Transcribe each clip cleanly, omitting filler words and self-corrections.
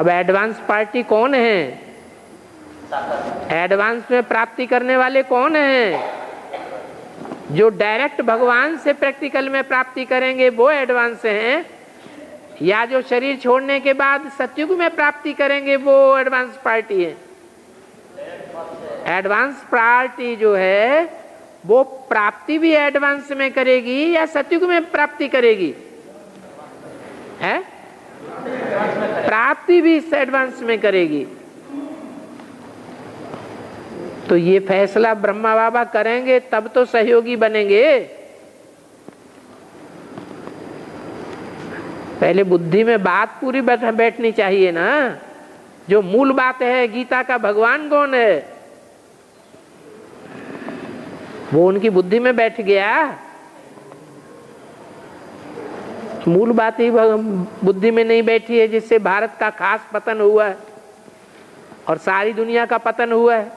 अब advance party कौन है? एडवांस में प्राप्ति करने वाले कौन हैं? जो डायरेक्ट भगवान से प्रैक्टिकल में प्राप्ति करेंगे वो एडवांस हैं, या जो शरीर छोड़ने के बाद सत्युग में प्राप्ति करेंगे वो एडवांस पार्टी है। एडवांस पार्टी जो है वो प्राप्ति भी एडवांस में करेगी या सत्युग में प्राप्ति करेगी? है प्राप्ति भी इस एडवांस में करेगी। तो ये फैसला ब्रह्मा बाबा करेंगे तब तो सहयोगी बनेंगे। पहले बुद्धि में बात पूरी बैठनी चाहिए ना। जो मूल बात है गीता का भगवान कौन है वो उनकी बुद्धि में बैठ गया। मूल बात ही बुद्धि में नहीं बैठी है, जिससे भारत का खास पतन हुआ है और सारी दुनिया का पतन हुआ है।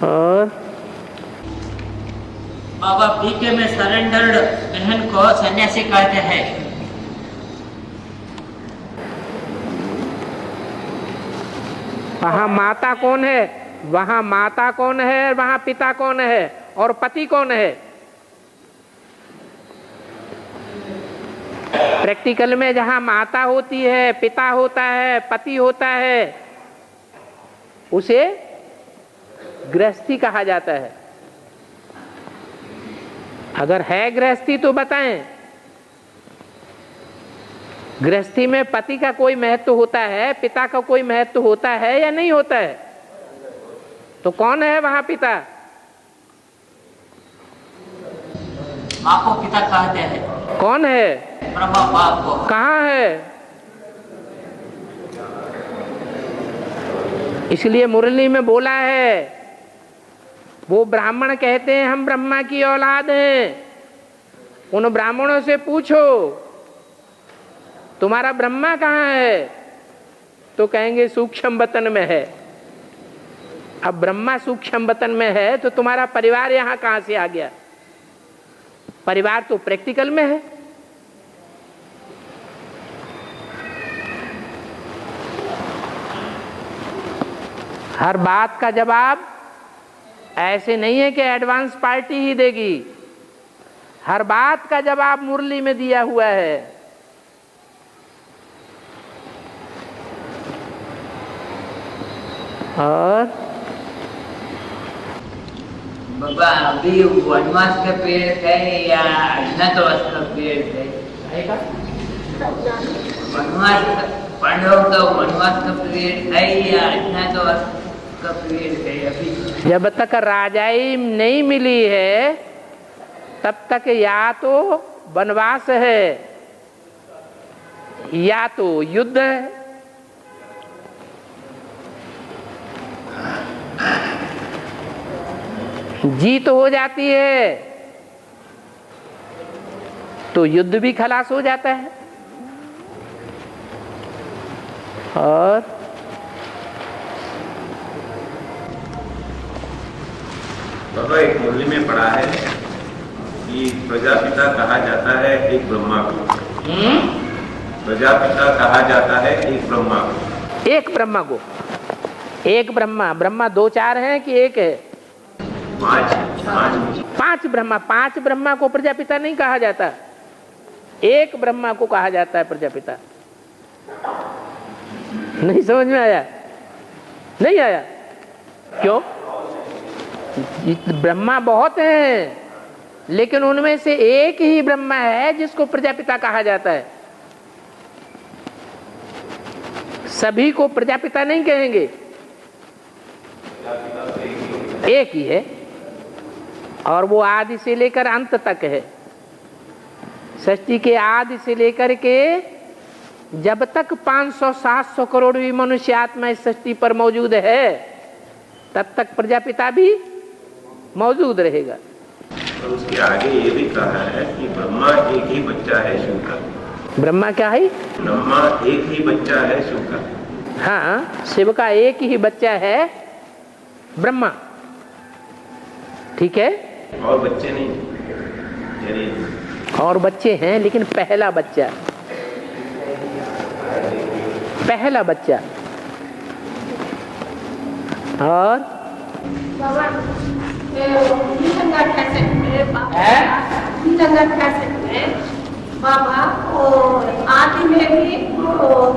और बाबा पीके में सरेंडर्ड बहन को सन्यासी कहते हैं। वहाँ माता कौन है? वहाँ माता कौन है? वहाँ पिता कौन है? और पति कौन है? प्रैक्टिकल में जहाँ माता होती है, पिता होता है, पति होता है, उसे गृहस्थी कहा जाता है। अगर है गृहस्थी तो बताएं, गृहस्थी में पति का कोई महत्व होता है, पिता का कोई महत्व होता है या नहीं होता है? तो कौन है वहां पिता? माँ को पिता कहते हैं। कौन है? ब्रह्मा बाप को। कहाँ है? इसलिए मुरली में बोला है, वो ब्राह्मण कहते हैं हम ब्रह्मा की औलाद हैं। उन ब्राह्मणों से पूछो तुम्हारा ब्रह्मा कहाँ है? तो कहेंगे सूक्ष्म वतन में है। अब ब्रह्मा सूक्ष्म वतन में है तो तुम्हारा परिवार यहाँ कहाँ से आ गया? परिवार तो प्रैक्टिकल में है। हर बात का जवाब ऐसे नहीं है कि एडवांस पार्टी ही देगी। हर बात का जवाब मुरली में दिया हुआ है। और बाबा अभी वनवास का पीरियड है या अज्ञातवास का पीरियड है? वनवास पांडवों का वनवास का पीरियड है या अज्ञातवास का पीरियड है? अभी जब तक राजाई नहीं मिली है तब तक या तो वनवास है या तो युद्ध है। जीत हो जाती है तो युद्ध भी खलास हो जाता है। और बाबा एक मुरली में पढ़ा है कि प्रजापिता कहा जाता है एक ब्रह्मा को। प्रजापिता कहा जाता है एक ब्रह्मा को। एक ब्रह्मा को? एक ब्रह्मा? ब्रह्मा दो चार हैं कि एक है? पांच ब्रह्मा। पांच ब्रह्मा को प्रजापिता नहीं कहा जाता, एक ब्रह्मा को कहा जाता है प्रजापिता। नहीं समझ में आया? नहीं आया? क्यों? ब्रह्मा बहुत हैं, लेकिन उनमें से एक ही ब्रह्मा है जिसको प्रजापिता कहा जाता है। सभी को प्रजापिता नहीं कहेंगे, एक ही है और वो आदि से लेकर अंत तक है। सृष्टि के आदि से लेकर के जब तक 500-700 करोड़ भी मनुष्य आत्मा इस सृष्टि पर मौजूद है तब तक प्रजापिता भी मौजूद रहेगा। और उसके आगे ये भी कहा है कि ब्रह्मा एक ही बच्चा है शिव का। ब्रह्मा क्या है? ब्रह्मा एक ही बच्चा है शिव का। हाँ, शिव का एक ही बच्चा है ब्रह्मा, ठीक है। और बच्चे नहीं, यानी और बच्चे हैं, लेकिन पहला बच्चा और बाबा आदि में भी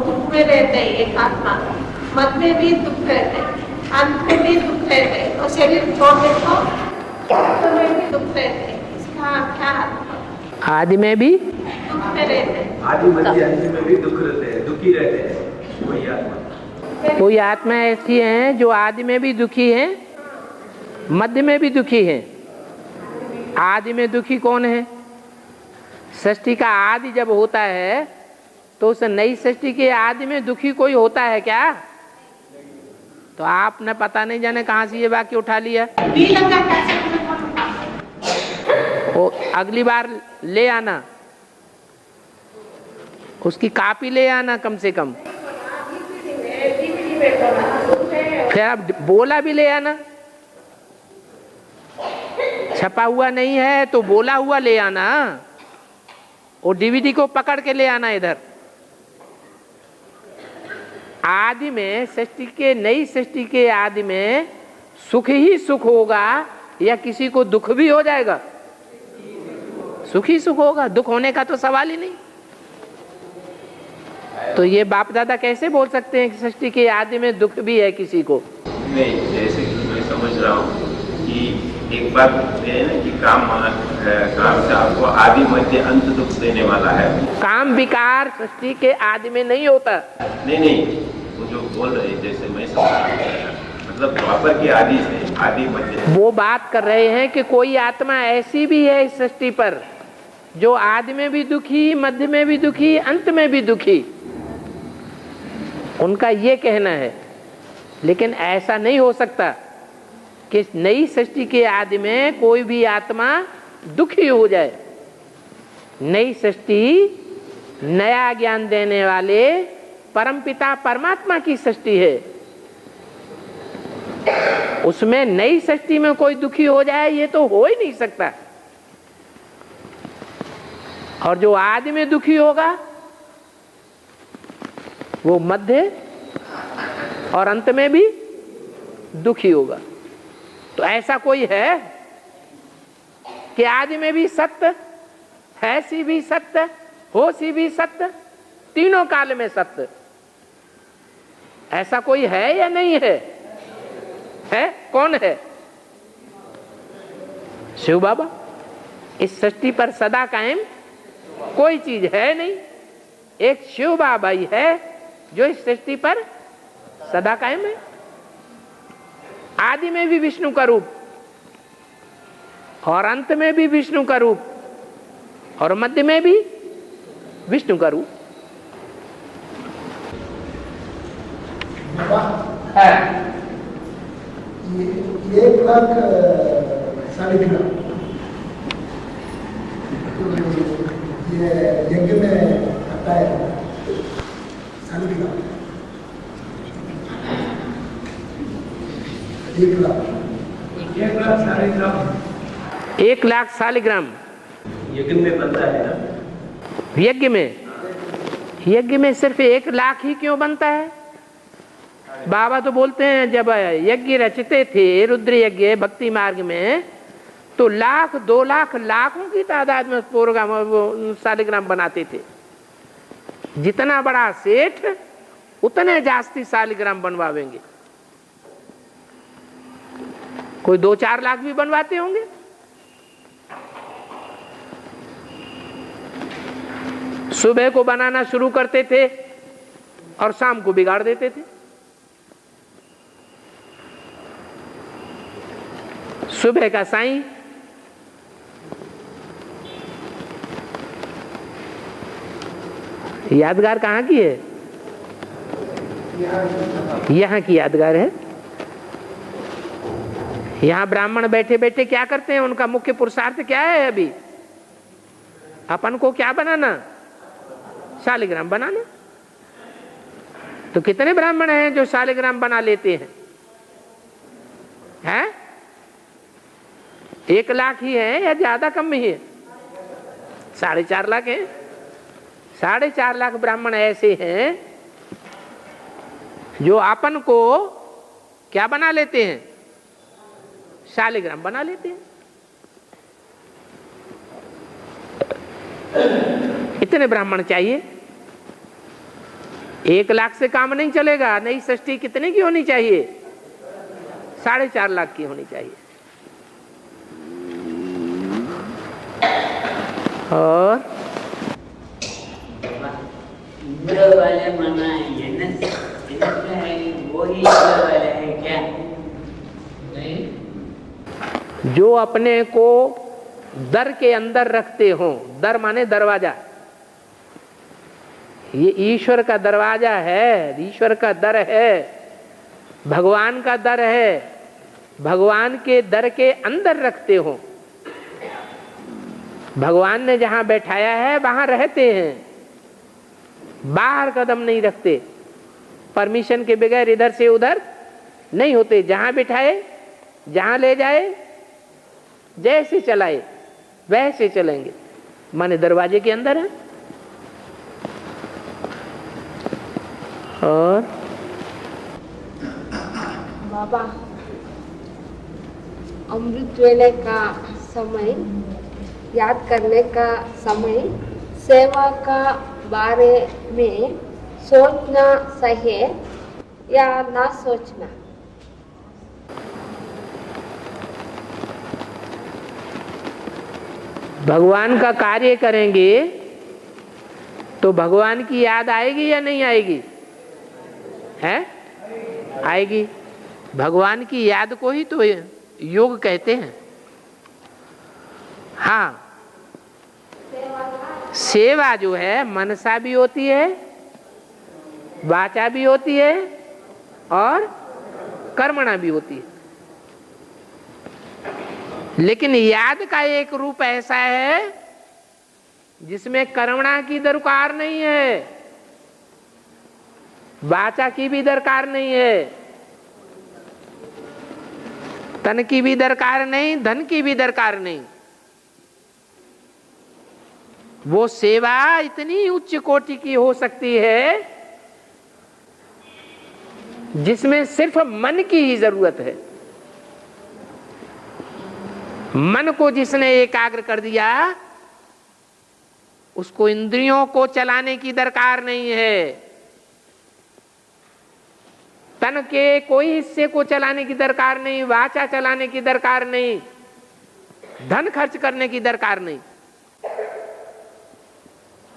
दुख में रहते एक आत्मा, मत में भी दुख रहते, अंत में भी दुख रहते, और शरीर छोड़ने को अंत में भी दुख रहते। इसका क्या अर्थ? आदि में भी दुख में रहते, आदि मध्य अंत में भी दुख रहते हैं, दुखी रहते हैं, वही आत्मा। कोई आत्मा ऐसी है जो आदि में भी दुखी है, मध्य में भी दुखी है। आदि में दुखी कौन है? सृष्टि का आदि जब होता है तो उस नई सृष्टि के आदि में दुखी कोई होता है क्या? तो आपने पता नहीं जाने कहां से ये वाक्य उठा लिया। वो अगली बार ले आना, उसकी कॉपी ले आना कम से कम, फिर आप बोला भी ले आना। छपा हुआ नहीं है तो बोला हुआ ले आना, और डीवीडी को पकड़ के ले आना इधर। आदि में सृष्टि के, नई सृष्टि के आदि में सुख ही सुख होगा या किसी को दुख भी हो जाएगा? सुख ही सुख होगा, दुख होने का तो सवाल ही नहीं। तो ये बाप दादा कैसे बोल सकते हैं कि सृष्टि के आदि में दुख भी है किसी को? नहीं, जैसे कि मैं समझ रहा हूँ कि एक बात है ना कि काम से आपको आदि मध्य अंत दुख देने वाला है। काम विकार सृष्टि के आदि में नहीं होता। नहीं, वो जो बोल रहे जैसे मैं समझ रहा हूँ, मतलब द्वापर के आदि से आदि मध्य। वो बात कर रहे हैं कि कोई आत्मा ऐसी भी है इस सृष्टि पर जो आदि में भी दुखी, मध्य में भी दुखी, अंत में भी दुखी, उनका ये कहना है। लेकिन ऐसा नहीं हो सकता कि नई सृष्टि के आदि में कोई भी आत्मा दुखी हो जाए। नई सृष्टि नया ज्ञान देने वाले परमपिता परमात्मा की सृष्टि है, उसमें नई सृष्टि में कोई दुखी हो जाए ये तो हो ही नहीं सकता। और जो आदि में दुखी होगा वो मध्य और अंत में भी दुखी होगा। तो ऐसा कोई है कि आदि में भी सत्य है, सी भी सत्य, हो सी भी सत्य, तीनों काल में सत्य, ऐसा कोई है या नहीं है? है? कौन है? शिव बाबा। इस सृष्टि पर सदा कायम कोई चीज है नहीं, एक शिव बाबा ही है जो इस सृष्टि पर सदा कायम है। आदि में भी विष्णु का रूप, और अंत में भी विष्णु का रूप, और मध्य में भी विष्णु का रूप है। 1 लाख शालिग्राम ये यज्ञ में आता है। शालिग्राम 1 लाख 1 लाख शालिग्राम यज्ञ में बनता है ना। यज्ञ में सिर्फ 1 लाख ही क्यों बनता है? बाबा तो बोलते हैं जब यज्ञ रचते थे रुद्र यज्ञ भक्ति मार्ग में, तो 1,00,000 2 लाख लाखों की तादाद में प्रोग्राम शालिग्राम बनाते थे। जितना बड़ा सेठ उतने जास्ती शालिग्राम बनवावेंगे। कोई 2-4 लाख भी बनवाते होंगे। सुबह को बनाना शुरू करते थे और शाम को बिगाड़ देते थे। सुबह का साईं यादगार कहाँ की है? यहाँ की यादगार है। यहाँ ब्राह्मण बैठे बैठे क्या करते हैं? उनका मुख्य पुरुषार्थ क्या है? अभी अपन को क्या बनाना? शालिग्राम बनाना। तो कितने ब्राह्मण हैं जो शालिग्राम बना लेते हैं? हैं? 1 लाख ही है या ज्यादा कम ही है? 4.5 लाख हैं। 4.5 लाख ब्राह्मण ऐसे हैं जो अपन को क्या बना लेते हैं, शालिग्राम बना लेते हैं। इतने ब्राह्मण चाहिए। 1 लाख से काम नहीं चलेगा। नई षष्ठी कितने की होनी चाहिए? 4.5 लाख की होनी चाहिए। और इंद्र वाले माना है वो ही इंद्र वाले है क्या? नहीं, जो अपने को दर के अंदर रखते हो। दर माने दरवाजा। ये ईश्वर का दरवाजा है, ईश्वर का दर है, भगवान का दर है। भगवान के दर के अंदर रखते हो। भगवान ने जहां बैठाया है वहां रहते हैं, बाहर कदम नहीं रखते। परमिशन के बगैर इधर से उधर नहीं होते। जहां बिठाए, जहां ले जाए, जैसे चलाए वैसे चलेंगे, माने दरवाजे के अंदर है। और बाबा, अमृत वेले का समय, याद करने का समय, सेवा का बारे में सोचना सही है या ना सोचना? भगवान का कार्य करेंगे तो भगवान की याद आएगी या नहीं आएगी? है? आएगी। भगवान की याद को ही तो योग कहते हैं। हाँ, सेवा जो है मनसा भी होती है, वाचा भी होती है और कर्मणा भी होती है। लेकिन याद का एक रूप ऐसा है जिसमें कर्मणा की दरकार नहीं है, वाचा की भी दरकार नहीं है, तन की भी दरकार नहीं, धन की भी दरकार नहीं। वो सेवा इतनी उच्च कोटि की हो सकती है जिसमें सिर्फ मन की ही जरूरत है। मन को जिसने एकाग्र कर दिया उसको इंद्रियों को चलाने की दरकार नहीं है, तन के कोई हिस्से को चलाने की दरकार नहीं, वाचा चलाने की दरकार नहीं, धन खर्च करने की दरकार नहीं,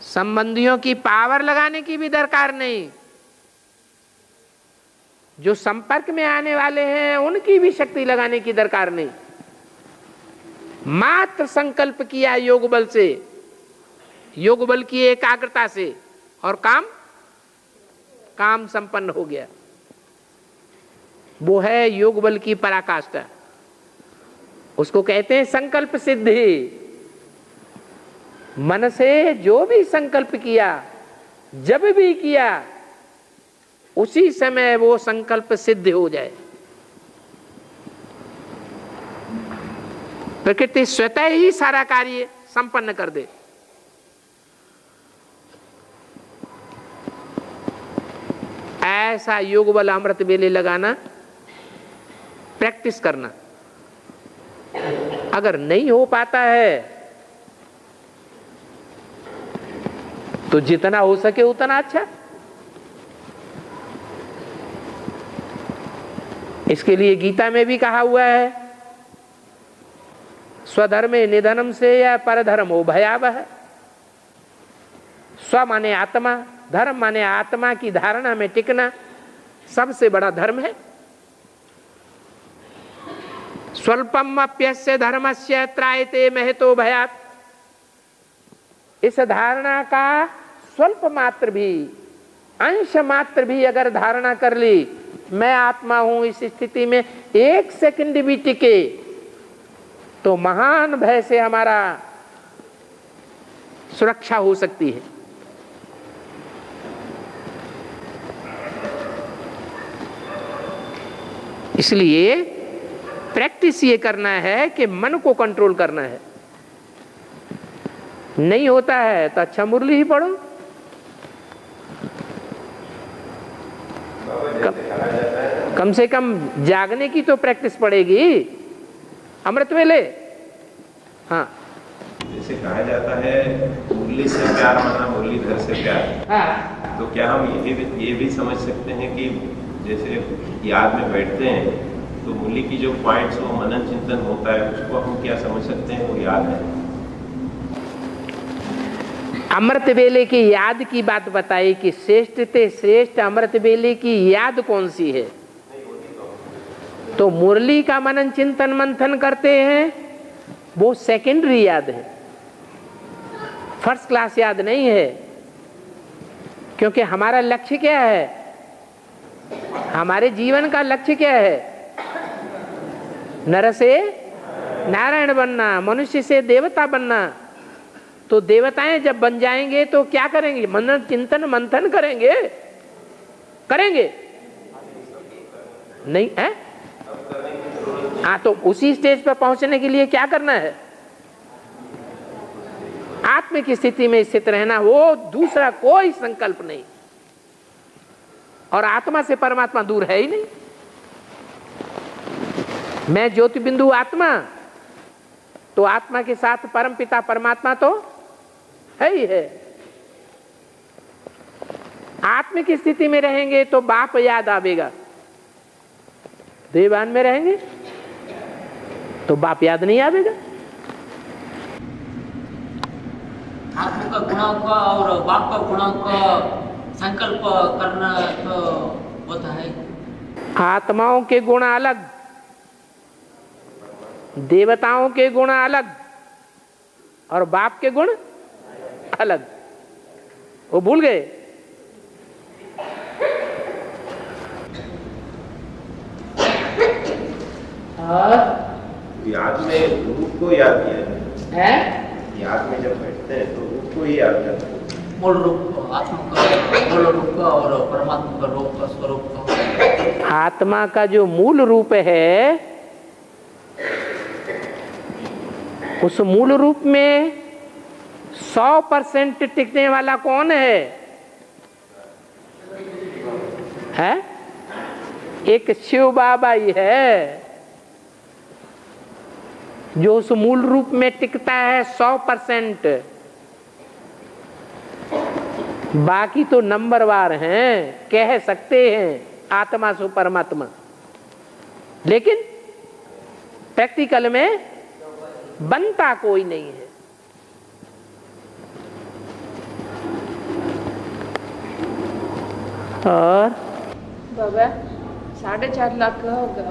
संबंधियों की पावर लगाने की भी दरकार नहीं, जो संपर्क में आने वाले हैं उनकी भी शक्ति लगाने की दरकार नहीं। मात्र संकल्प किया योग बल से, योग बल की एकाग्रता से, और काम संपन्न हो गया। वो है योग बल की पराकाष्ठा। उसको कहते हैं संकल्प सिद्धि। मन से जो भी संकल्प किया, जब भी किया, उसी समय वो संकल्प सिद्ध हो जाए। प्रकृति स्वतः ही सारा कार्य संपन्न कर दे। ऐसा योग बल अमृत वेले लगाना, प्रैक्टिस करना। अगर नहीं हो पाता है तो जितना हो सके उतना अच्छा। इसके लिए गीता में भी कहा हुआ है, स्वधर्मे निधनम से या परधर्मो भयावह। स्व माने आत्मा, धर्म माने आत्मा की धारणा में टिकना सबसे बड़ा धर्म है। स्वल्पम अप्यस्य धर्मस्य त्रायते महतो भयात्। इस धारणा का स्वल्प मात्र भी, अंश मात्र भी अगर धारणा कर ली, मैं आत्मा हूं, इस स्थिति में 1 सेकंड भी टिके तो महान भय से हमारा सुरक्षा हो सकती है। इसलिए प्रैक्टिस ये करना है कि मन को कंट्रोल करना है। नहीं होता है तो अच्छा मुरली ही पढ़ो। कम से कम जागने की तो प्रैक्टिस पड़ेगी। अमृत वेले, हाँ, जैसे कहा जाता है मुरली से प्यार माना मुरलीधर से प्यार, हाँ, तो क्या हम ये भी समझ सकते हैं कि जैसे याद में बैठते हैं तो मुरली की जो पॉइंट्स वो मनन चिंतन होता है उसको हम क्या समझ सकते हैं वो याद है? अमृत वेले की याद की बात बताई कि श्रेष्ठ ते श्रेष्ठ अमृत वेले की याद कौन सी है? तो मुरली का मनन चिंतन मंथन करते हैं वो सेकेंडरी याद है, फर्स्ट क्लास याद नहीं है। क्योंकि हमारा लक्ष्य क्या है? हमारे जीवन का लक्ष्य क्या है? नर से नारायण बनना, मनुष्य से देवता बनना। तो देवताएं जब बन जाएंगे तो क्या करेंगे? मनन चिंतन मंथन करेंगे, करेंगे नहीं है? हाँ, तो उसी स्टेज पर पहुंचने के लिए क्या करना है? आत्म की स्थिति में स्थित रहना, वो दूसरा कोई संकल्प नहीं। और आत्मा से परमात्मा दूर है ही नहीं। मैं ज्योति बिंदु आत्मा, तो आत्मा के साथ परम पिता परमात्मा तो है ही है। आत्म की स्थिति में रहेंगे तो बाप याद आवेगा, देवान में रहेंगे तो बाप याद नहीं आवेगा। आत्मा का गुणों का और बाप का गुणों का संकल्प करना तो होता है। आत्माओं के गुण अलग, देवताओं के गुण अलग, और बाप के गुण अलग। वो भूल गए? याद में रूप को याद किया है? याद में जब बैठते हैं तो रूप को ही याद करते हैं। मूल रूप आत्मा का मूल रूप का और परमात्मा का रूप का स्वरूप का। आत्मा का जो मूल रूप है, उस मूल रूप में 100% टिकने वाला कौन है? है? एक शिव बाबा ही है जो उस मूल रूप में टिकता है 100%। बाकी तो नंबरवार हैं, कह सकते हैं आत्मा सो परमात्मा, लेकिन प्रैक्टिकल में बनता कोई नहीं है। और बाबा 4.5 लाख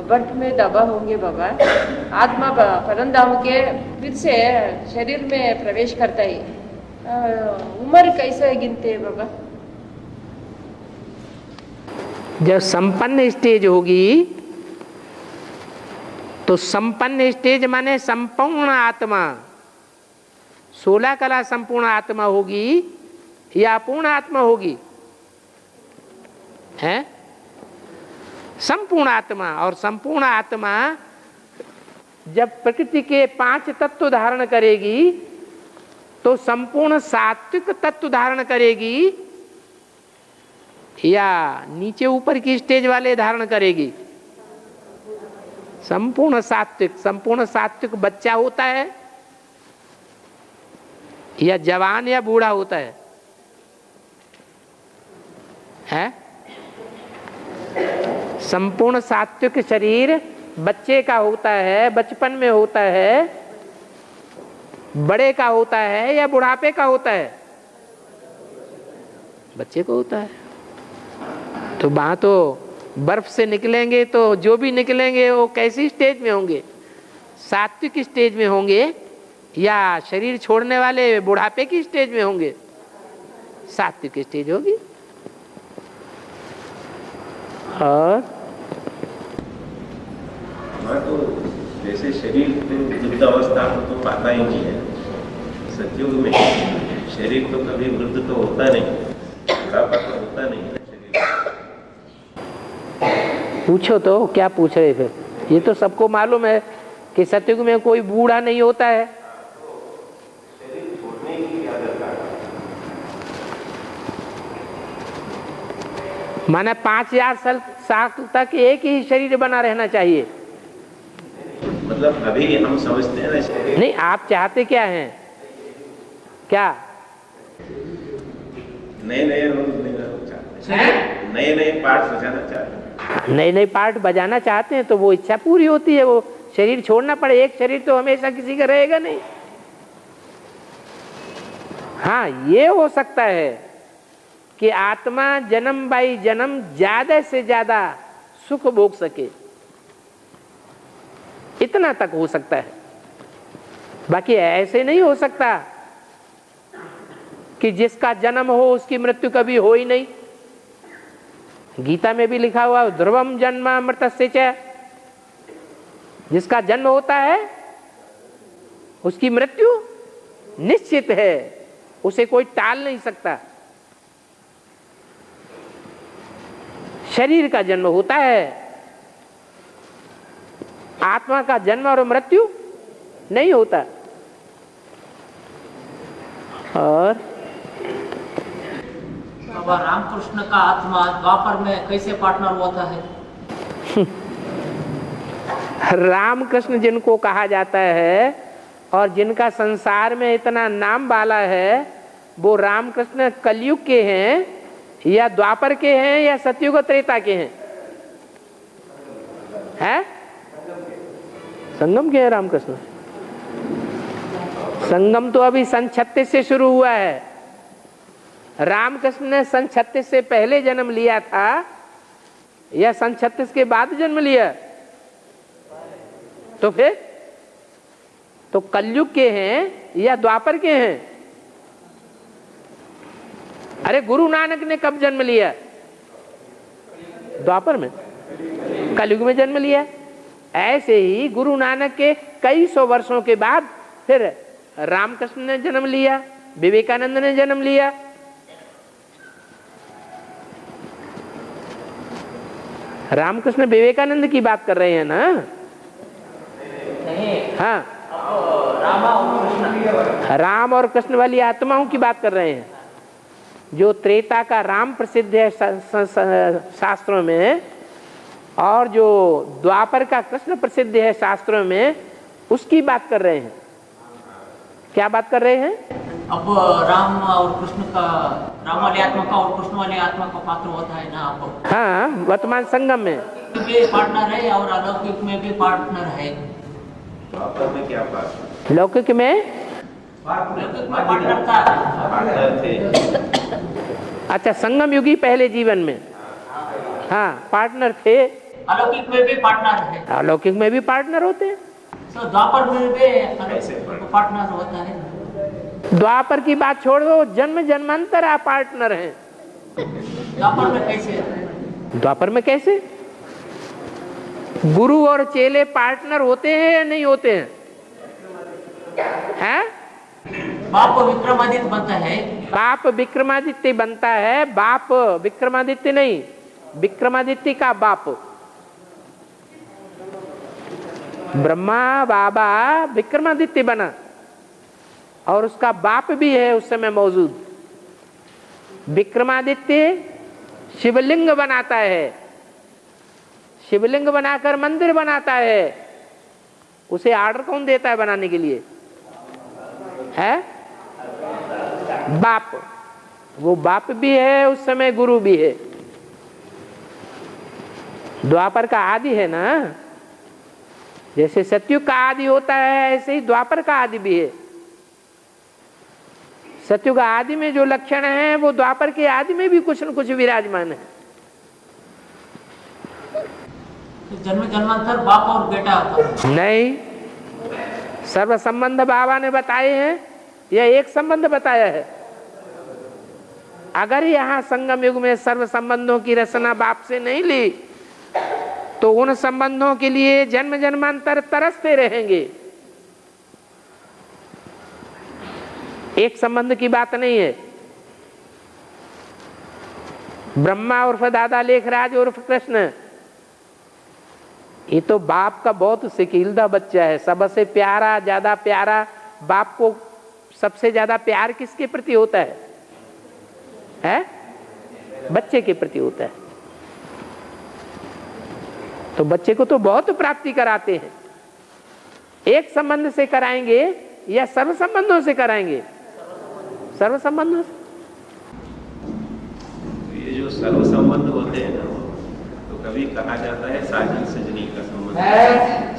बर्फ में दबा होंगे बाबा। आत्मा परंधाम के फिर से शरीर में प्रवेश करता है। उम्र कैसे गिनते हैं बाबा? जब संपन्न स्टेज होगी तो संपन्न स्टेज माने संपूर्ण आत्मा, 16 कला संपूर्ण आत्मा होगी या अपूर्ण आत्मा होगी? है संपूर्ण आत्मा। और संपूर्ण आत्मा जब प्रकृति के 5 तत्व धारण करेगी तो संपूर्ण सात्विक तत्व धारण करेगी या नीचे ऊपर की स्टेज वाले धारण करेगी? संपूर्ण सात्विक। संपूर्ण सात्विक बच्चा होता है या जवान या बूढ़ा होता है? है? संपूर्ण सात्विक शरीर बच्चे का होता है, बचपन में होता है, बड़े का होता है या बुढ़ापे का होता है? बच्चे को होता है। तो वहां तो बर्फ से निकलेंगे तो जो भी निकलेंगे वो कैसी स्टेज में होंगे? सात्विक स्टेज में होंगे या शरीर छोड़ने वाले बुढ़ापे की स्टेज में होंगे? सात्विक स्टेज होगी। और तो जैसे शरीर तो वृद्ध अवस्था को तो पाता ही नहीं है। सतयुग में शरीर तो कभी वृद्ध तो होता नहीं, बुढ़ापा तो होता नहीं है शरीर। पूछो तो क्या पूछ रहे फिर? ये तो सबको मालूम है कि सतयुग में कोई बूढ़ा नहीं होता है। शरीर छोड़ने की माने 5000 साल तक एक ही शरीर बना रहना चाहिए। मतलब अभी हम समझते हैं ना शरीर, नहीं, आप चाहते क्या हैं? क्या नए नए पार्ट बजाना चाहते हैं। नए नए पार्ट बजाना चाहते हैं तो वो इच्छा पूरी होती है, वो शरीर छोड़ना पड़े। एक शरीर तो हमेशा किसी का रहेगा नहीं। हाँ, ये हो सकता है कि आत्मा जन्म बाई जन्म ज्यादा से ज्यादा सुख भोग सके, इतना तक हो सकता है। बाकी ऐसे नहीं हो सकता कि जिसका जन्म हो उसकी मृत्यु कभी हो ही नहीं। गीता में भी लिखा हुआ ध्रुवम जन्मामृतस्य च, जिसका जन्म होता है उसकी मृत्यु निश्चित है, उसे कोई टाल नहीं सकता। शरीर का जन्म होता है, आत्मा का जन्म और मृत्यु नहीं होता। और बाबा रामकृष्ण का आत्मा द्वापर में कैसे पार्टनर होता है? रामकृष्ण जिनको कहा जाता है और जिनका संसार में इतना नाम वाला है, वो रामकृष्ण कलयुग के हैं या द्वापर के हैं या सतयुग त्रेता के हैं? है? संगम के हैं रामकृष्ण। संगम तो अभी सन 36 से शुरू हुआ है। रामकृष्ण ने सन 36 से पहले जन्म लिया था या सन 36 के बाद जन्म लिया? तो फिर तो कलयुग के हैं या द्वापर के हैं? अरे गुरु नानक ने कब जन्म लिया? द्वापर में, कलयुग में जन्म लिया। ऐसे ही गुरु नानक के कई सौ वर्षों के बाद फिर रामकृष्ण ने जन्म लिया, विवेकानंद ने जन्म लिया। रामकृष्ण विवेकानंद की बात कर रहे हैं ना? हाँ, राम और कृष्ण वाली आत्माओं की बात कर रहे हैं। जो त्रेता का राम प्रसिद्ध है शास्त्रों में, और जो द्वापर का कृष्ण प्रसिद्ध है शास्त्रों में, उसकी बात कर रहे हैं। क्या बात कर रहे हैं? अब राम और कृष्ण का, राम वाली आत्मा का और कृष्ण वाली आत्मा का पात्र होता है ना अब? हाँ, वर्तमान संगम में भी पार्टनर है और अलौकिक में भी पार्टनर है। द्वापर में क्या पार्टनर? लौकिक में पार्टनर था, पार्टनर थे। अच्छा, संगम युगी पहले जीवन में हाँ पार्टनर थे। अलौकिक में भी पार्टनर है। अलौकिक में भी पार्टनर होते हैं। तो द्वापर में भी पार्टनर होता है। द्वापर की बात छोड़ दो, जन्म जन्मांतर आप पार्टनर हैं। द्वापर में कैसे? द्वापर में कैसे? गुरु और चेले पार्टनर होते हैं या नहीं होते हैं? हैं? बाप विक्रमादित्य बनता है। बाप विक्रमादित्य बनता है। बाप विक्रमादित्य नहीं, विक्रमादित्य का बाप ब्रह्मा बाबा विक्रमादित्य बना, और उसका बाप भी है उस समय मौजूद। विक्रमादित्य शिवलिंग बनाता है, शिवलिंग बनाकर मंदिर बनाता है। उसे आर्डर कौन देता है बनाने के लिए? है बाप। वो बाप भी है उस समय, गुरु भी है। द्वापर का आदि है ना, जैसे सतयुग का आदि होता है ऐसे ही द्वापर का आदि भी है। सतयुग आदि में जो लक्षण है वो द्वापर के आदि में भी कुछ न कुछ विराजमान है। जन्म जन्मांतर बाप और बेटा होता है? नहीं, सर्व संबंध बाबा ने बताए हैं, यह एक संबंध बताया है। अगर यहाँ संगम युग में सर्व संबंधों की रचना बाप से नहीं ली तो उन संबंधों के लिए जन्म जन्मांतर तरसते रहेंगे। एक संबंध की बात नहीं है। ब्रह्मा उर्फ दादा लेखराज उर्फ कृष्ण, ये तो बाप का बहुत सिकीलदा बच्चा है। सबसे प्यारा, ज्यादा प्यारा, बाप को सबसे ज्यादा प्यार किसके प्रति होता है? बच्चे के प्रति होता है। तो बच्चे को तो बहुत प्राप्ति कराते हैं। एक संबंध से कराएंगे या सर्व संबंधों से कराएंगे? सर्व संबंधों से। तो ये जो सर्व संबंध होते हैं ना, तो कभी कहा जाता है साजन सजनी का संबंध,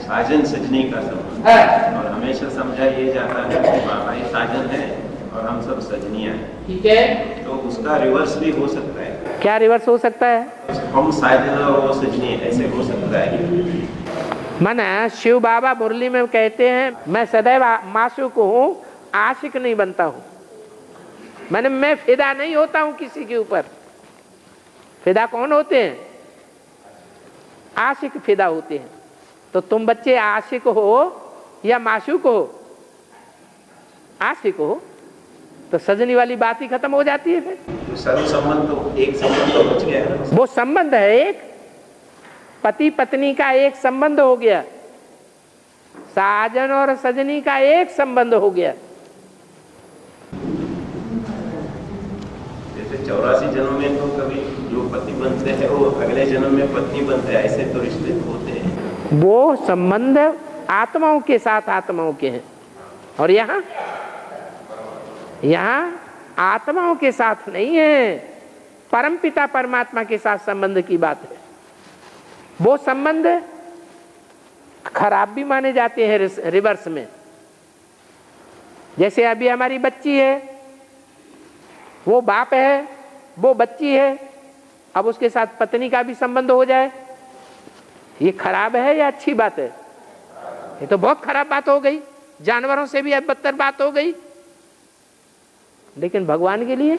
साजन सजनी का संबंध, और हमेशा समझा ये जाता है कि बाबा ही साजन है और हम सब सजनियां हैं। ठीक है, तो उसका रिवर्स भी हो सकता है। क्या रिवर्स हो सकता है? हम साजन और वो सजनी, ऐसे हो सकता है। मन शिव बाबा मुरली में कहते हैं, मैं सदैव मासूक हूँ, आशिक नहीं बनता हूँ। मैंने मैं फिदा नहीं होता हूँ किसी के ऊपर। फिदा कौन होते हैं? आशिक फिदा होते हैं। तो तुम बच्चे आशिक हो या मासूक हो? आशिक हो, तो सजनी वाली बात ही खत्म हो जाती है। फिर तो सर्व संबंध तो एक संबंध तो बच गया है। वो संबंध है, एक पति पत्नी का एक संबंध हो गया, साजन और सजनी का एक संबंध हो गया। जैसे 84 जन्म में तो कभी जो पति बनते हैं वो अगले जन्म में पत्नी बनते हैं, ऐसे तो रिश्ते होते हैं। वो संबंध आत्माओं के साथ आत्माओं के हैं, और यहाँ आत्माओं के साथ नहीं है, परमपिता परमात्मा के साथ संबंध की बात है। वो संबंध खराब भी माने जाते हैं रिवर्स में। जैसे अभी हमारी बच्ची है, वो बाप है, वो बच्ची है, अब उसके साथ पत्नी का भी संबंध हो जाए, ये खराब है या अच्छी बात है? ये तो बहुत खराब बात हो गई, जानवरों से भी अब बदतर बात हो गई। लेकिन भगवान के लिए,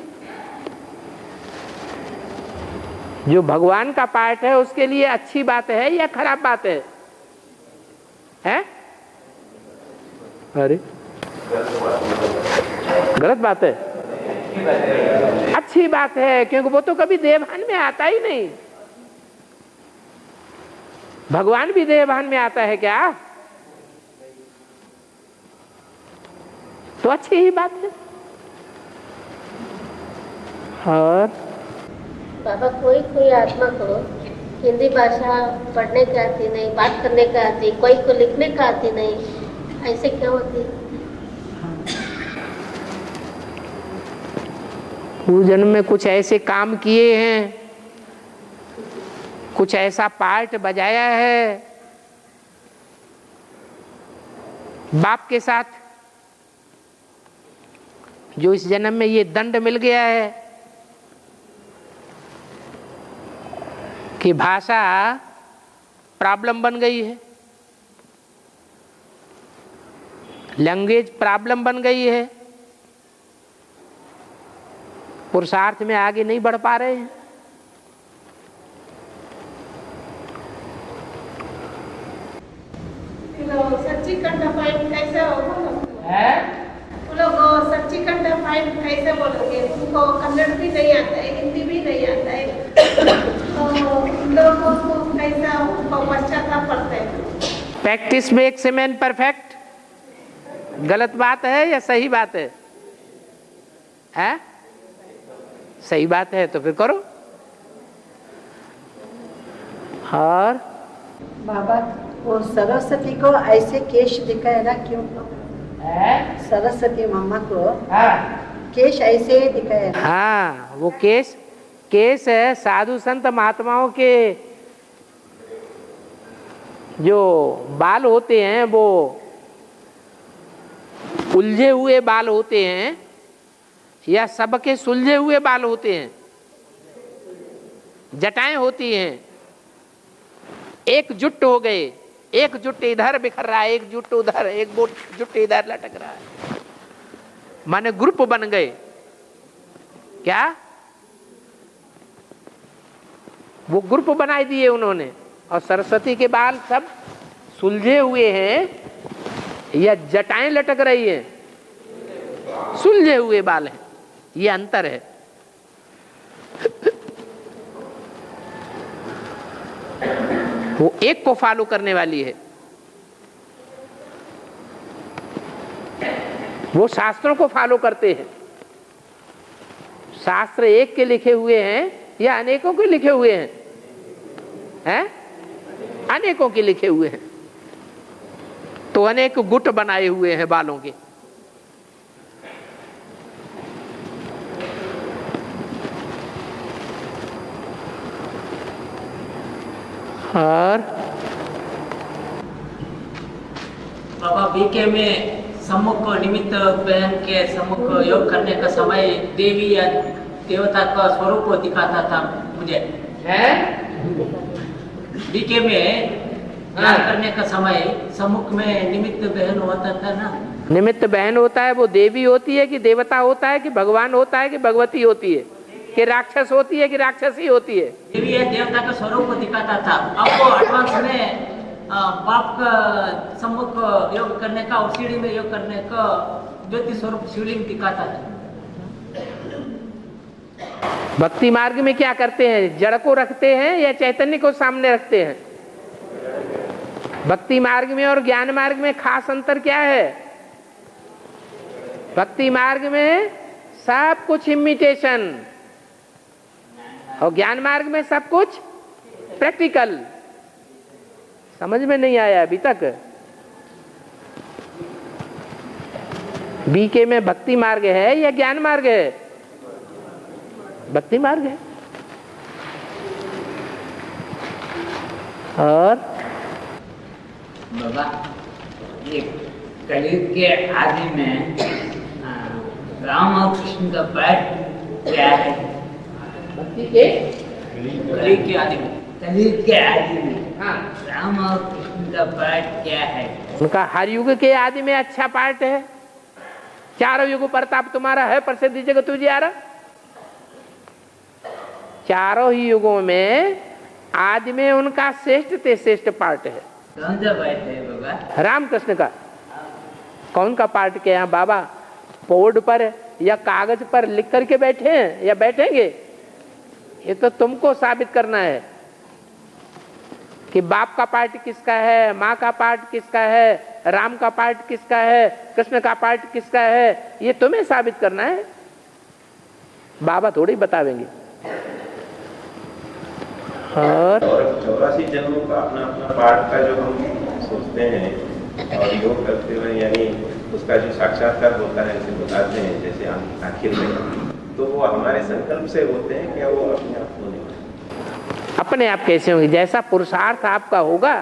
जो भगवान का पार्ट है, उसके लिए अच्छी बात है या खराब बात है? हैं? अरे गलत बात है? अच्छी बात है, क्योंकि वो तो कभी देवभान में आता ही नहीं। भगवान भी देवभान में आता है क्या? तो अच्छी ही बात है। और बाबा, कोई कोई आत्मा को हिंदी भाषा पढ़ने का आती नहीं, बात करने का आती, कोई को लिखने का आती नहीं, ऐसे क्यों होती? पूर्व जन्म में कुछ ऐसे काम किए हैं, कुछ ऐसा पार्ट बजाया है बाप के साथ, जो इस जन्म में ये दंड मिल गया है कि भाषा प्रॉब्लम बन गई है, लैंग्वेज प्रॉब्लम बन गई है, पुरुषार्थ में आगे नहीं बढ़ पा रहे हैं। सच्ची कंठ फाइट कैसे होगा? वो लोग सच्ची कंठ फाइट कैसे बोलोगे? उनको कन्नड़ भी नहीं आता है, हिंदी भी नहीं आता है, तो उन लोगों को कैसा उनको पश्चाताप पड़ता है? Practice makes a man perfect. गलत बात है या सही बात है? हैं? सही बात है तो फिर करो। और बाबा, वो सरस्वती को ऐसे केश दिखाया ना, क्यों? सरस्वती मम्मा को केश ऐसे दिखाया ना? हाँ, वो केस है साधु संत महात्माओं के जो बाल होते हैं, वो उलझे हुए बाल होते हैं या सबके सुलझे हुए बाल होते हैं, जटाएं होती हैं, एक जुट हो गए, एक जुट इधर बिखर रहा है, एक जुट उधर, एक जुट इधर लटक रहा है, माने ग्रुप बन गए। क्या वो ग्रुप बनाई दिए उन्होंने, और सरस्वती के बाल सब सुलझे हुए हैं या जटाएं लटक रही हैं? सुलझे हुए बाल हैं, ये अंतर है। वो एक को फॉलो करने वाली है, वो शास्त्रों को फॉलो करते हैं। शास्त्र एक के लिखे हुए हैं या अनेकों के लिखे हुए हैं? अनेकों के लिखे हुए हैं, तो अनेक गुट बनाए हुए हैं बालों के। और बाबा बीके में सम्मुख निमित्त बहन के सम्मुख योग करने का समय देवी या देवता का स्वरूप दिखाता था मुझे। बीके में ध्यान करने का समय सम्मुख में निमित्त बहन होता था ना। निमित्त बहन होता है, वो देवी होती है कि देवता होता है कि भगवान होता है कि भगवती होती है कि राक्षस होती है कि राक्षसी होती है? देवी या देवता का स्वरूप दिखाता था। अब वो एडवांस में बाप का सम्मुख योग करने का और सीढ़ी में योग करने का ज्योति स्वरूप शिवलिंग दिखाता है। भक्ति मार्ग में क्या करते हैं? जड़ को रखते हैं या चैतन्य को सामने रखते हैं? भक्ति मार्ग में और ज्ञान मार्ग में खास अंतर क्या है? भक्ति मार्ग में सब कुछ इमिटेशन और ज्ञान मार्ग में सब कुछ प्रैक्टिकल। समझ में नहीं आया अभी तक? बीके में भक्ति मार्ग है या ज्ञान मार्ग है? भक्ति मार्ग है। और बाबा ये कलयुग के आदि में राम और कृष्ण का पाठ क्या है? भक्ति के कलयुग के आदि में, कलयुग के आदि में राम और कृष्ण का पाठ क्या है? उनका हर युग के आदि में अच्छा पाठ है। चारों युग प्रताप तुम्हारा है, प्रसिद्ध जगत तुझियारा। चारों ही युगों में आदि में उनका श्रेष्ठ से श्रेष्ठ पाठ है। कौन सा पाठ है बाबा? रामकृष्ण का। कौन का पाठ के यहाँ बाबा बोर्ड पर या कागज पर लिख करके बैठे हैं या बैठेंगे? ये तो तुमको साबित करना है कि बाप का पाठ किसका है, माँ का पाठ किसका है, राम का पाठ किसका है, कृष्ण का पाठ किसका है, ये तुम्हें साबित करना है। बाबा थोड़ी बतावेंगे। और 84 जन्मों का अपना अपना पाठ का जो हम सोचते हैं और योग करते हुए यानी उसका जो साक्षात्कार होता है उसे बताते हैं जैसे हम आखिर में, तो वो हमारे संकल्प से होते हैं क्या वो अपने आप को नहीं? अपने आप कैसे होंगे? जैसा पुरुषार्थ आपका होगा,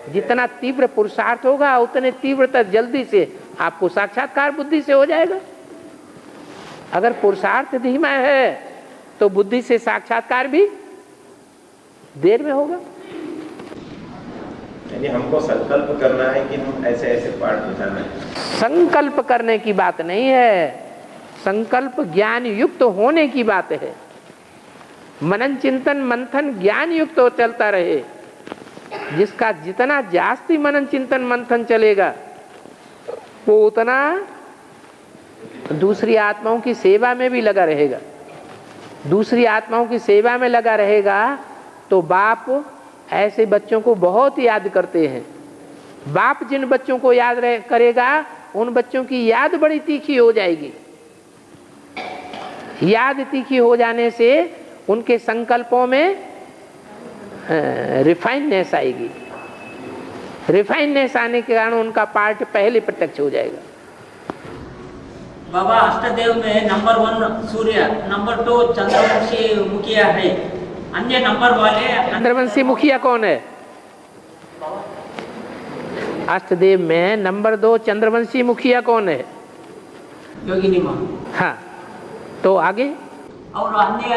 जितना तीव्र पुरुषार्थ होगा उतने तीव्रता जल्दी से आपको साक्षात्कार बुद्धि से हो जाएगा। अगर पुरुषार्थ धीमा है तो बुद्धि से साक्षात्कार भी देर में होगा। यानी हमको संकल्प करना है कि हम ऐसे ऐसे पाठ बताना है। संकल्प करने की बात नहीं है, संकल्प ज्ञान युक्त होने की बात है। मनन चिंतन मंथन ज्ञान युक्त हो चलता रहे। जिसका जितना जास्ती मनन चिंतन मंथन चलेगा वो उतना दूसरी आत्माओं की सेवा में भी लगा रहेगा। दूसरी आत्माओं की सेवा में लगा रहेगा तो बाप ऐसे बच्चों को बहुत याद करते हैं। बाप जिन बच्चों को याद करेगा उन बच्चों की याद बड़ी तीखी हो जाएगी। याद तीखी हो जाने से उनके संकल्पों में रिफाइननेस आएगी। रिफाइननेस आने के कारण उनका पाठ पहले प्रत्यक्ष हो जाएगा। बाबा अष्टदेव में नंबर 1 सूर्य, नंबर 2 चंद्रवंशी मुखिया है। अन्य नंबर वाले चंद्रवंशी मुखिया कौन है? अष्टदेव में नंबर 2 चंद्रवंशी मुखिया कौन है? योगिनी माँ। हाँ, तो आगे और अन्य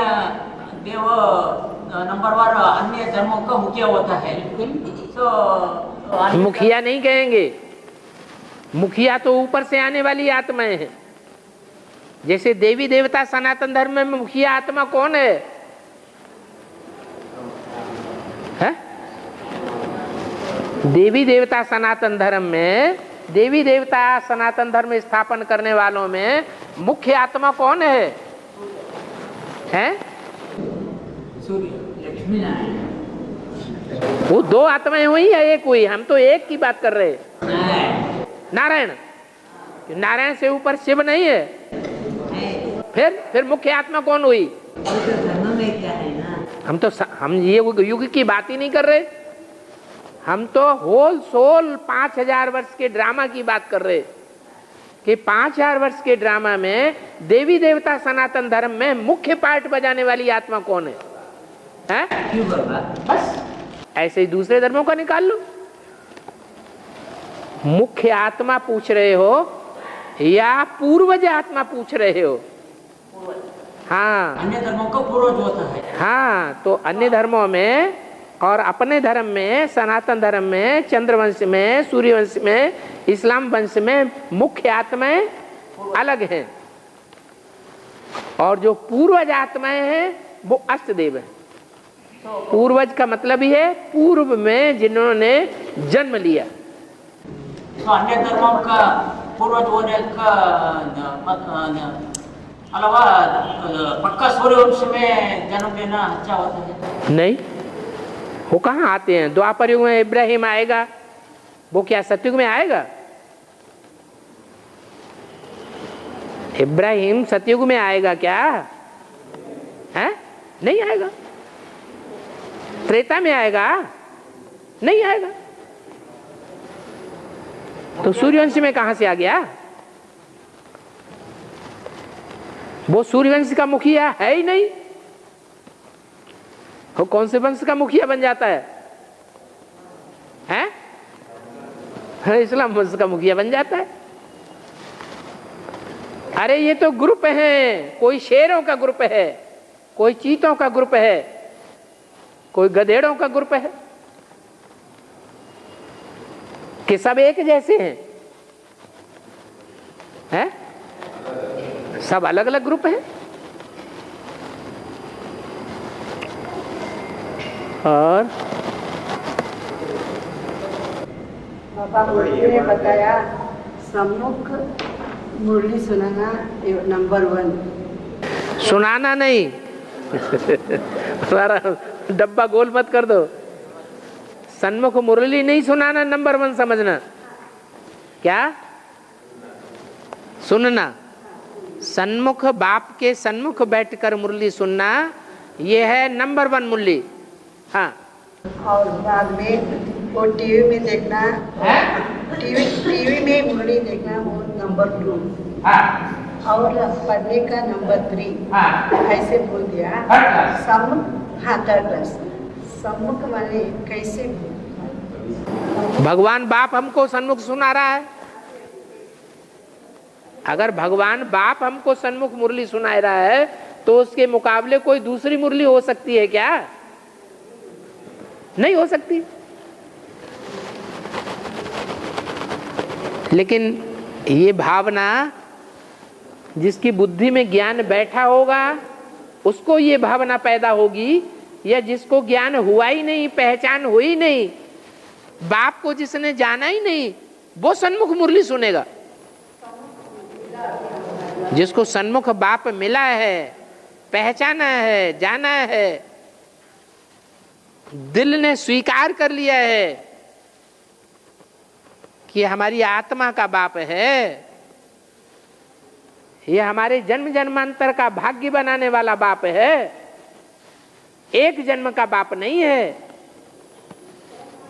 देव नंबर 1 अन्य धर्मों का मुखिया होता है। तो मुखिया नहीं कहेंगे। मुखिया तो ऊपर से आने वाली आत्माएं हैं। जैसे देवी देवता सनातन धर्म में मुखिया आत्मा कौन है? देवी देवता सनातन धर्म में, देवी देवता सनातन धर्म स्थापन करने वालों में मुख्य आत्मा कौन है? सूर्य, लक्ष्मी नारायण। वो 2 आत्माएं हुई या एक हुई? हम तो एक की बात कर रहे हैं। नारायण। नारायण से ऊपर शिव नहीं है। फिर मुख्य आत्मा कौन हुई? धर्म में क्या है ना, हम ये युग की बात ही नहीं कर रहे। हम तो होल सोल 5000 वर्ष के ड्रामा की बात कर रहे कि 5000 वर्ष के ड्रामा में देवी देवता सनातन धर्म में मुख्य पार्ट बजाने वाली आत्मा कौन है? हैं? क्यों बाबा? बस ऐसे ही दूसरे धर्मों का निकाल लो। मुख्य आत्मा पूछ रहे हो या पूर्वज आत्मा पूछ रहे हो? हाँ, अन्य धर्मों का पूर्वज होता है। हाँ, तो अन्य धर्मों में और अपने धर्म में, सनातन धर्म में, चंद्रवंश में, सूर्यवंश में, इस्लाम वंश में मुख्य आत्माएं अलग हैं और जो पूर्वज आत्माएं हैं वो अष्टदेव हैं। पूर्वज का मतलब ही है पूर्व में जिन्होंने जन्म लिया। तो अन्य धर्मों का पूर्वज होने का अलावा पक्का सूर्यवंश में जन्म लेना अच्छा होता है? नहीं, वो कहाँ आते हैं? द्वापर युग में इब्राहिम आएगा, वो क्या सतयुग में आएगा? इब्राहिम सतयुग में आएगा क्या? है? नहीं आएगा। त्रेता में आएगा? नहीं आएगा। तो सूर्यवंश में कहां से आ गया? वो सूर्यवंश का मुखिया है ही नहीं। वो कौन से वंश का मुखिया बन जाता है? हैं? इस्लाम वंश का मुखिया बन जाता है। अरे ये तो ग्रुप है, कोई शेरों का ग्रुप है, कोई चीतों का ग्रुप है, कोई गधेड़ों का ग्रुप है कि सब एक जैसे हैं? हैं? सब अलग अलग ग्रुप हैं। और बाबा मुरली ने बताया सम्मुख मुरली सुनाना नंबर 1। सुनाना नहीं हमारा डब्बा गोल मत कर दो। सन्मुख मुरली नहीं सुनाना नंबर 1 समझना। क्या? सुनना। सन्मुख बाप के सन्मुख बैठकर मुरली सुनना, यह है नंबर 1 मुरली। हाँ, और बाद में वो टीवी में देखना, टीवी में मुरली देखना वो नंबर 2। और पढ़ने का नंबर 3। ऐसे बोल दिया। सम्मुख, हाँ, 3rd क्लास। सम्मुख माने कैसे? भगवान बाप हमको सन्मुख सुना रहा है। अगर भगवान बाप हमको सन्मुख मुरली सुना रहा है तो उसके मुकाबले कोई दूसरी मुरली हो सकती है क्या? नहीं हो सकती। लेकिन ये भावना जिसकी बुद्धि में ज्ञान बैठा होगा उसको ये भावना पैदा होगी, या जिसको ज्ञान हुआ ही नहीं, पहचान हुई नहीं, बाप को जिसने जाना ही नहीं, वो सन्मुख मुरली सुनेगा। जिसको सन्मुख बाप मिला है, पहचाना है, जाना है, दिल ने स्वीकार कर लिया है कि हमारी आत्मा का बाप है, ये हमारे जन्म जन्मांतर का भाग्य बनाने वाला बाप है, एक जन्म का बाप नहीं है,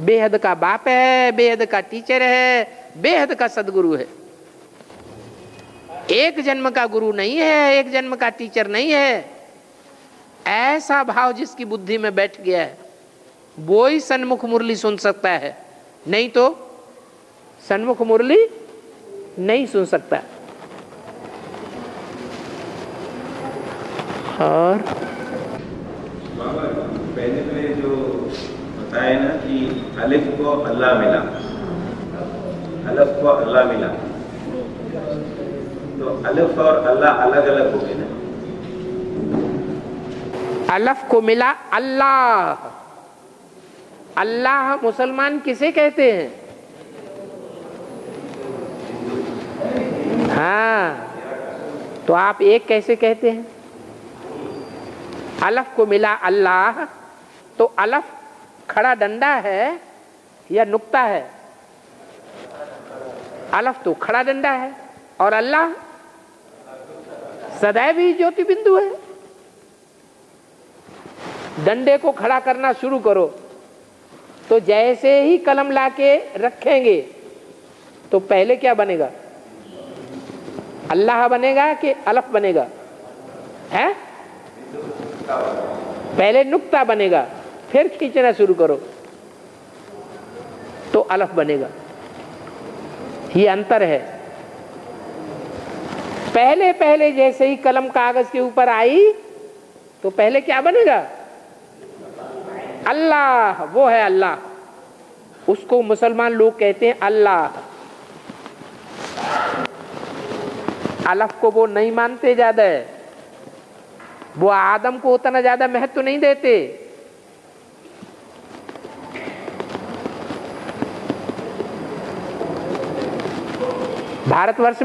बेहद का बाप है, बेहद का टीचर है, बेहद का सदगुरु है। एक जन्म का गुरु नहीं है, एक जन्म का टीचर नहीं है। ऐसा भाव जिसकी बुद्धि में बैठ गया है वो ही सन्मुख मुरली सुन सकता है, नहीं तो सन्मुख मुरली नहीं सुन सकता। और पहले में जो बताया ना कि अलिफ को अल्लाह मिला, अलफ को अल्लाह मिला, तो अलिफ और अल्लाह अलग अलग हो गए ना। अलफ को मिला अल्लाह। अल्लाह मुसलमान किसे कहते हैं? हाँ, तो आप एक कैसे कहते हैं? अलफ को मिला अल्लाह, तो अलफ खड़ा डंडा है या नुक्ता है? अलफ तो खड़ा डंडा है और अल्लाह सदैव ही ज्योति बिंदु है। डंडे को खड़ा करना शुरू करो तो जैसे ही कलम लाके रखेंगे तो पहले क्या बनेगा? अल्लाह बनेगा कि अलफ बनेगा? है? पहले नुक्ता बनेगा, फिर खींचना शुरू करो तो अलफ बनेगा। ये अंतर है। पहले पहले जैसे ही कलम कागज के ऊपर आई तो पहले क्या बनेगा? अल्लाह, वो है अल्लाह। उसको मुसलमान लोग कहते हैं अल्लाह। अलफ को वो नहीं मानते ज्यादा, वो आदम को उतना ज्यादा महत्व नहीं देते। भारतवर्ष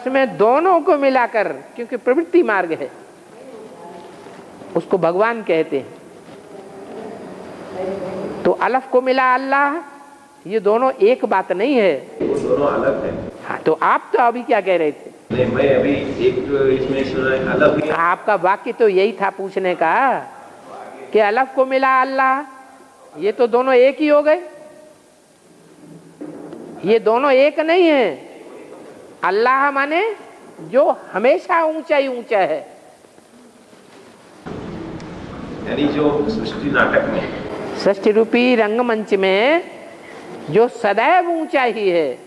में दोनों को मिलाकर, क्योंकि प्रवृत्ति मार्ग है, उसको भगवान कहते हैं। तो अलफ को मिला अल्लाह, ये दोनों एक बात नहीं है, वो दोनों अलग है। हाँ, तो आप तो अभी क्या कह रहे थे? नहीं, मैं अभी एक इसमें सुना है अलग ही। आपका वाक्य तो यही था पूछने का कि अलफ को मिला अल्लाह, ये तो दोनों एक ही हो गए। ये दोनों एक नहीं है। अल्लाह माने जो हमेशा ऊंचा ही ऊंचा है, यानी जो सृष्टि नाटक में, सृष्टि रूपी रंगमंच में जो सदैव ऊंचा ही है।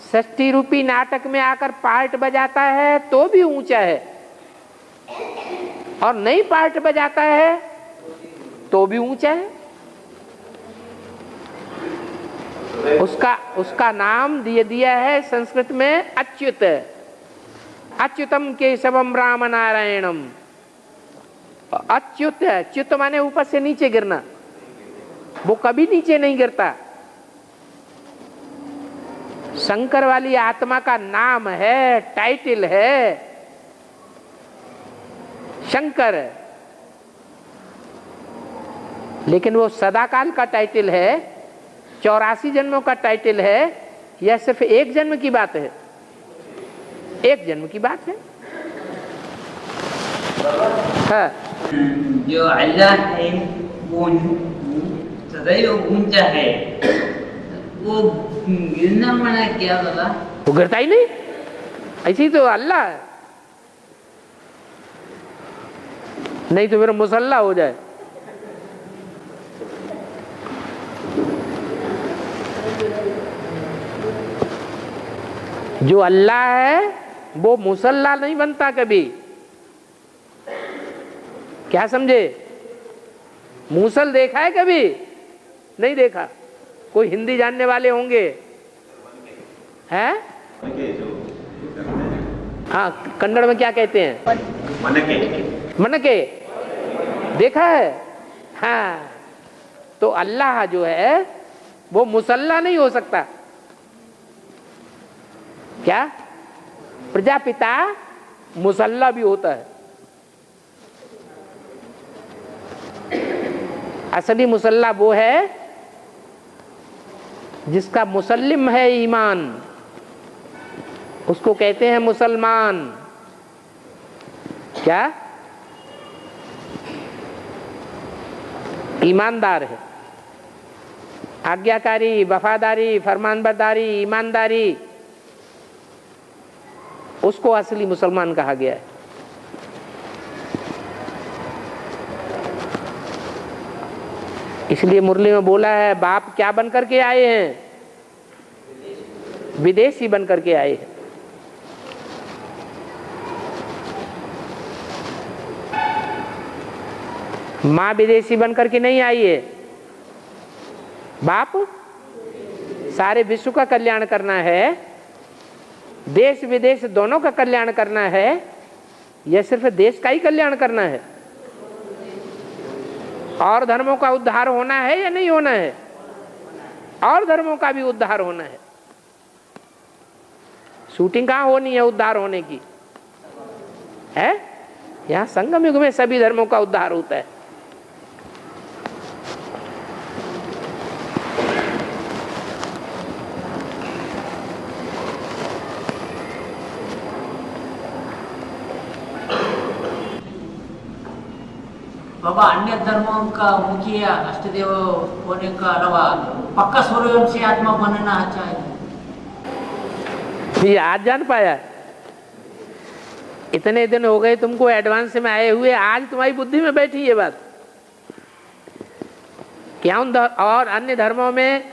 सृष्टि रूपी नाटक में आकर पार्ट बजाता है तो भी ऊंचा है, और नहीं पार्ट बजाता है तो भी ऊंचा है। उसका नाम दिया है संस्कृत में अच्युत। अच्युतम केशवम राम नारायणम। अच्युत, च्युत माने ऊपर से नीचे गिरना, वो कभी नीचे नहीं गिरता। शंकर वाली आत्मा का नाम है, टाइटल है शंकर, लेकिन वो सदाकाल का टाइटल है, 84 जन्मों का टाइटल है, या सिर्फ एक जन्म की बात है? एक जन्म की बात है। हाँ। जो अल्लाह है वो सदैव ऊंचा है, वो गिरना मना क्या बाबा? वो गिरता ही नहीं, ऐसे ही तो अल्लाह है। नहीं तो फिर मुसल्ला हो जाए। जो अल्लाह है वो मुसल्ला नहीं बनता कभी। क्या समझे? मूसल देखा है कभी? नहीं देखा। कोई हिंदी जानने वाले होंगे? हैं? हाँ, कन्नड़ में क्या कहते हैं? मनके। मनके देखा है? हाँ, तो अल्लाह जो है वो मुसल्ला नहीं हो सकता। क्या? प्रजापिता मुसल्ला भी होता है। असली मुसल्ला वो है जिसका मुसल्लिम है ईमान, उसको कहते हैं मुसलमान। क्या? ईमानदार है, आज्ञाकारी, वफादारी, फरमानबरदारी, ईमानदारी, उसको असली मुसलमान कहा गया है। इसलिए मुरली में बोला है, बाप क्या बन करके आए हैं? विदेशी बन करके आए हैं। माँ विदेशी बन करके नहीं आई है। बाप सारे विश्व का कल्याण करना है, देश विदेश दोनों का कल्याण करना है, यह सिर्फ देश का ही कल्याण करना है? और धर्मों का उद्धार होना है या नहीं होना है? और धर्मों का भी उद्धार होना है। शूटिंग कहाँ होनी है उद्धार होने की? है यहाँ संगम युग में सभी धर्मों का उद्धार होता है। बाबा अन्य धर्मों का मुखिया अष्टदेव होने का अलावा पक्का सूर्यवंशी आत्मा बनना चाहिए। ये आज जान पाया? इतने दिन हो गए तुमको एडवांस में आए हुए, आज तुम्हारी बुद्धि में बैठी ये बात। क्या और अन्य धर्मों में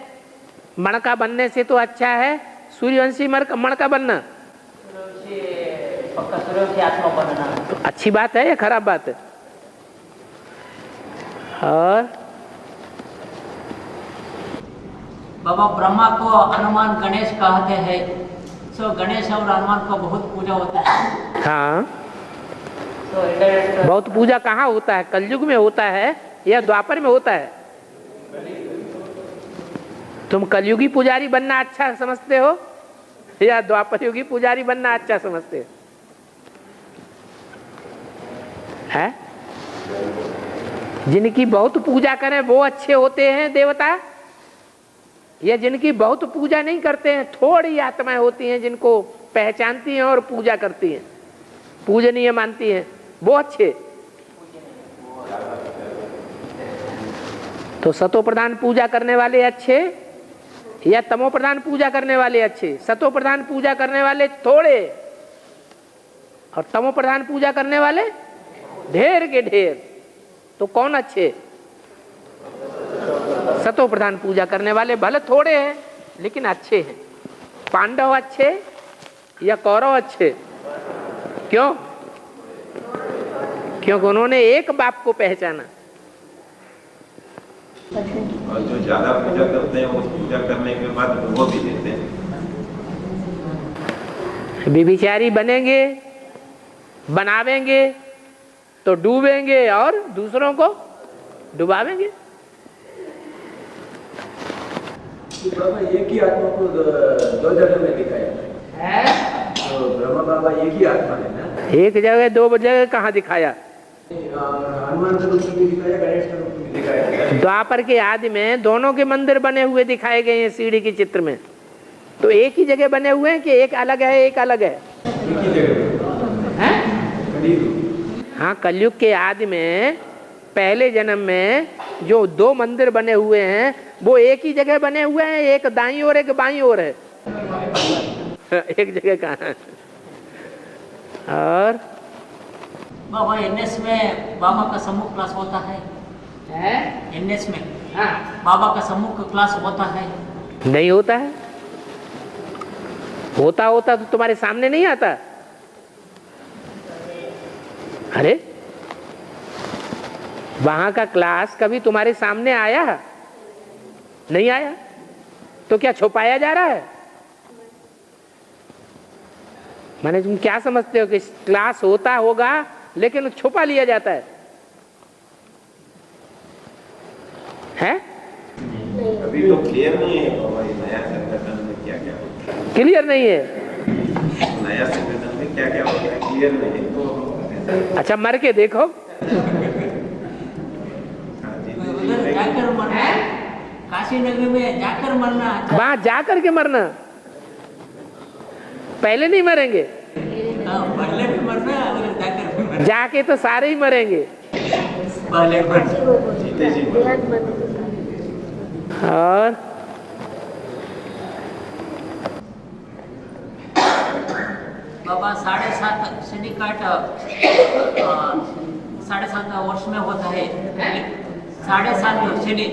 मणका बनने से तो अच्छा है सूर्यवंशी मणका बनना? पक्का सूर्यवंशी आत्मा बनना तो अच्छी बात है या खराब बात है? और बाबा ब्रह्मा को हनुमान गणेश कहते हैं, सो गणेश और हनुमान को बहुत पूजा होता है। हाँ, बहुत पूजा कहाँ होता है? कलयुग में होता है या द्वापर में होता है? तुम कलयुगी पुजारी बनना अच्छा समझते हो या द्वापर युगी पुजारी बनना अच्छा समझते हो? है? जिनकी बहुत पूजा करें वो अच्छे होते हैं देवता, या जिनकी बहुत पूजा नहीं करते हैं, थोड़ी आत्माएं होती हैं जिनको पहचानती हैं और पूजा करती हैं, पूजनीय मानती हैं, वो अच्छे? तो सतो प्रधान पूजा करने वाले अच्छे या तमो प्रधान पूजा करने वाले अच्छे? सतो प्रधान पूजा करने वाले थोड़े और तमो प्रधान पूजा करने वाले ढेर के ढेर। तो कौन अच्छे? सतो प्रधान पूजा करने वाले भले थोड़े हैं लेकिन अच्छे हैं। पांडव अच्छे या कौरव अच्छे? क्यों? क्योंकि उन्होंने एक बाप को पहचाना। और जो ज्यादा पूजा करते हैं वो पूजा करने के बाद वो भी देते हैं। व्यभिचारी बनेंगे, बनावेंगे तो डूबेंगे और दूसरों को डुबावेंगे। ब्रह्मा एक ही आत्मा को दो जगह में दिखाया है। तो ब्रह्मा बाबा एक ही आत्मा है ना? एक जगह दो जगह कहाँ दिखाया? हनुमान का रूप में दिखाया, गणेश का रूप में दिखाया। द्वापर के आदि में दोनों के मंदिर बने हुए दिखाए गए हैं सीढ़ी के चित्र में। तो एक ही जगह बने हुए हैं कि एक अलग है एक अलग है? एक ही जगह है। हाँ, कलयुग के आदि में पहले जन्म में जो दो मंदिर बने हुए हैं वो एक ही जगह बने हुए हैं, एक दाईं ओर एक बाईं ओर है। एक जगह कहाँ है? और बाबा एनएस में बाबा का सम्मुख क्लास होता है? एनएस में बाबा का सम्मुख क्लास होता है? नहीं होता है। होता तो तुम्हारे सामने नहीं आता। अरे वहां का क्लास कभी तुम्हारे सामने आया? नहीं आया। तो क्या छुपाया जा रहा है? माने तुम क्या समझते हो कि क्लास होता होगा लेकिन छुपा लिया जाता है? अभी तो क्लियर नहीं है बाबा, नया संगठन में क्या क्या होता है। क्लियर नहीं है? नया संगठन में क्या क्या होता है क्लियर नहीं तो। अच्छा, मर के देखो। जाकर मरना, काशी नगरी में जाकर मरना। वहां जाकर के मरना, पहले नहीं मरेंगे? पहले भी मरना और जाकर भी मरना। जाके तो सारे ही मरेंगे। पहले जीते जी और बाबा 7.5 शनि काट 7.5 वर्ष में होता है। 7.5 शनि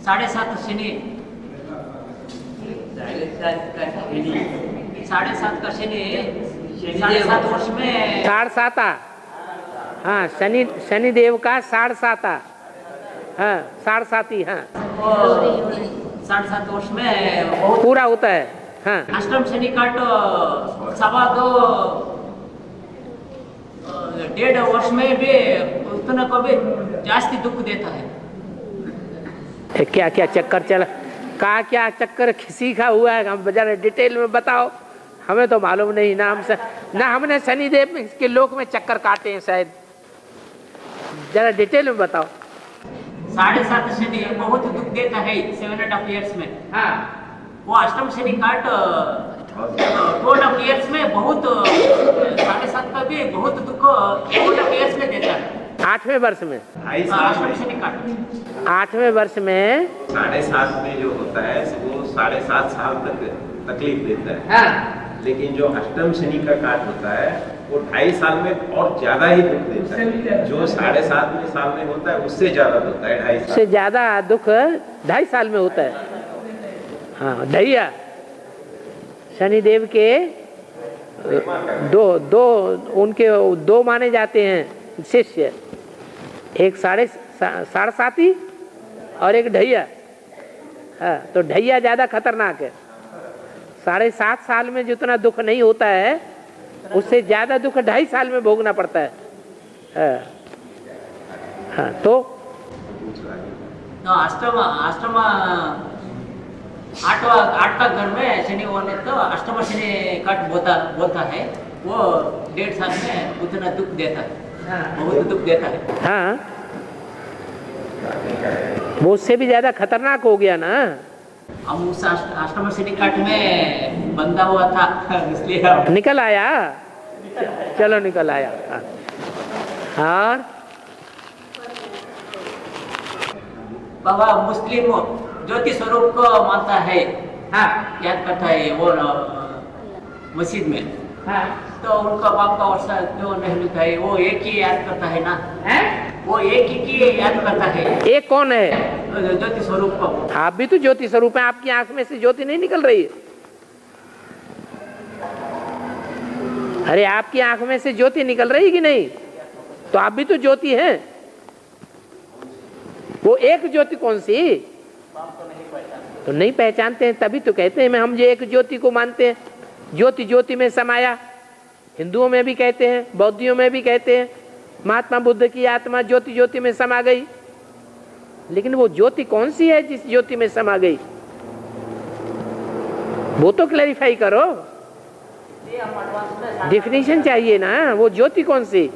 7.5 शनि 7.5 का शनि 7.5 वर्ष में 7.5। हाँ, शनि देव का 7.5। हाँ, 7.5। हाँ, 7.5 वर्ष में बहुत पूरा होता है। हाँ, अष्टम शनि काट 2.25 1.5 वर्ष में भी उतना को भी जास्ती दुख देता है। क्या क्या चक्कर चला? क्या चक्कर सीखा हुआ है? हम जरा डिटेल में बताओ, हमें तो मालूम नहीं ना। हमने शनिदेव के लोक में चक्कर काटे हैं शायद। जरा डिटेल में बताओ। 7.5 शनि बहुत दुख देता है 7.5 years में। हाँ, वो अष्टम शनि काट 2.5 years में बहुत 7.5 का भी बहुत दुख 2.5 years में देता है। 8वें वर्ष में, 2.5 साल अष्टम में, शनि काट 8वें वर्ष में 7.5 में जो होता है वो 7.5 साल तक तकलीफ देता है। हाँ, लेकिन जो अष्टम शनि का काट होता है वो 2.5 साल में और ज्यादा ही दुख देता है। जो 7.5 साल में होता है उससे ज्यादा होता है 2.5 उससे साल। ज्यादा दुख 2.5 साल में होता है। हाँ, ढैया शनिदेव के दो उनके 2 माने जाते हैं शिष्य, एक साढ़े साथी और एक ढैया। हाँ, तो ढैया ज्यादा खतरनाक है। 7.5 साल में जितना दुख नहीं होता है उससे ज्यादा दुख 2.5 साल में भोगना पड़ता है। हाँ, तो अष्टम 8वां घर में शनि होने तो अष्टम शनि काट बोलता है, वो 1.5 साल में उतना दुख देता है, बहुत दुख देता है। हाँ, वो उससे भी ज्यादा खतरनाक हो गया ना। हम उस अष्टम शनि काट में बंधा हुआ था, इसलिए निकल आया। चलो निकल आया। हाँ, और बाबा मुस्लिम ज्योति स्वरूप को मानता है। हाँ, याद करता है वो मस्जिद में। हाँ, तो उनका बाप का वर्षा क्यों नहीं लिखा है? वो एक ही याद करता है ना। है? वो एक ही की याद करता है। एक कौन है? ज्योति स्वरूप को। आप भी तो ज्योति स्वरूप है। आपकी आंख में से ज्योति नहीं निकल रही है? अरे आपकी आंख में से ज्योति निकल रही कि नहीं? तो आप भी तो ज्योति हैं। वो एक ज्योति कौन सी? तो नहीं पहचानते हैं, तभी तो कहते हैं हम जो एक ज्योति को मानते हैं। ज्योति ज्योति में समाया, हिंदुओं में भी कहते हैं, बौद्धियों में भी कहते हैं महात्मा बुद्ध की आत्मा ज्योति ज्योति में समा गई। लेकिन वो ज्योति कौन सी है जिस ज्योति में समा गई? वो तो क्लैरिफाई करो, डेफिनेशन चाहिए ना। वो ज्योति कौन सी?